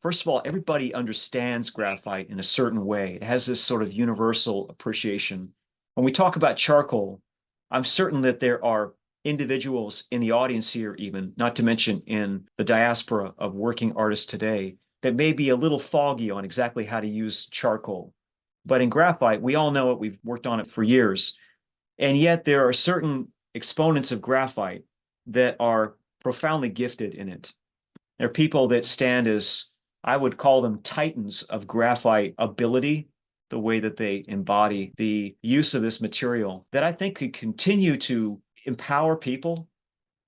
First of all, everybody understands graphite in a certain way. It has this sort of universal appreciation. When we talk about charcoal, I'm certain that there are individuals in the audience here, even, not to mention in the diaspora of working artists today, that may be a little foggy on exactly how to use charcoal. But in graphite, we all know it. We've worked on it for years. And yet there are certain exponents of graphite that are profoundly gifted in it. There are people that stand as, I would call them titans of graphite ability, the way that they embody the use of this material that I think could continue to empower people.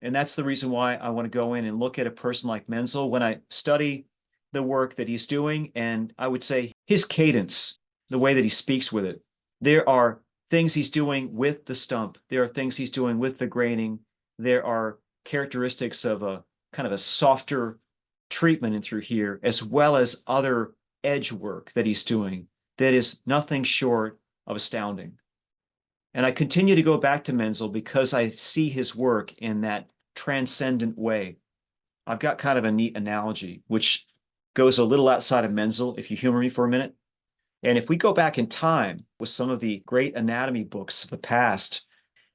And that's the reason why I want to go in and look at a person like Menzel when I study the work that he's doing. And I would say his cadence, the way that he speaks with it, there are things he's doing with the stump. There are things he's doing with the graining. There are characteristics of a kind of a softer treatment in through here, as well as other edge work that he's doing that is nothing short of astounding. And I continue to go back to Menzel because I see his work in that transcendent way. I've got kind of a neat analogy, which goes a little outside of Menzel, if you humor me for a minute. And if we go back in time with some of the great anatomy books of the past,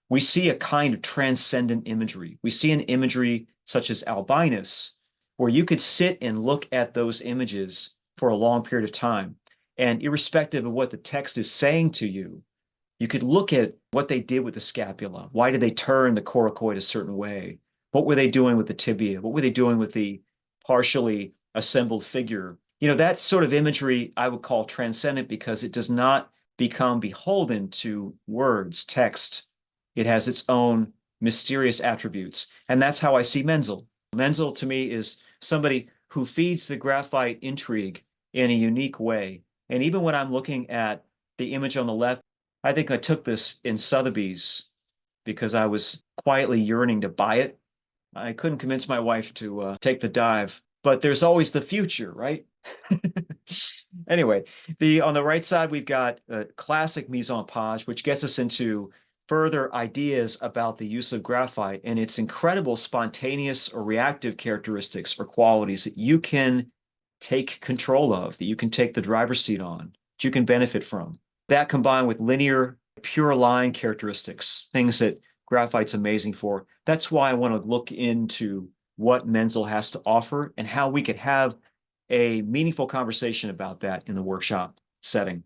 we see a kind of transcendent imagery. We see an imagery such as albinus, where you could sit and look at those images for a long period of time. And irrespective of what the text is saying to you, you could look at what they did with the scapula. Why did they turn the coracoid a certain way? What were they doing with the tibia? What were they doing with the partially assembled figure? You know, that sort of imagery I would call transcendent because it does not become beholden to words, text. It has its own mysterious attributes. And that's how I see Menzel. Menzel to me is somebody who feeds the graphite intrigue in a unique way. And even when I'm looking at the image on the left, I think I took this in Sotheby's because I was quietly yearning to buy it. I couldn't convince my wife to take the dive, but there's always the future, right? Anyway, the on the right side, we've got a classic mise-en-page, which gets us into further ideas about the use of graphite and its incredible spontaneous or reactive characteristics or qualities that you can take control of, that you can take the driver's seat on, that you can benefit from. That combined with linear, pure line characteristics, things that graphite's amazing for. That's why I want to look into what Menzel has to offer and how we could have a meaningful conversation about that in the workshop setting.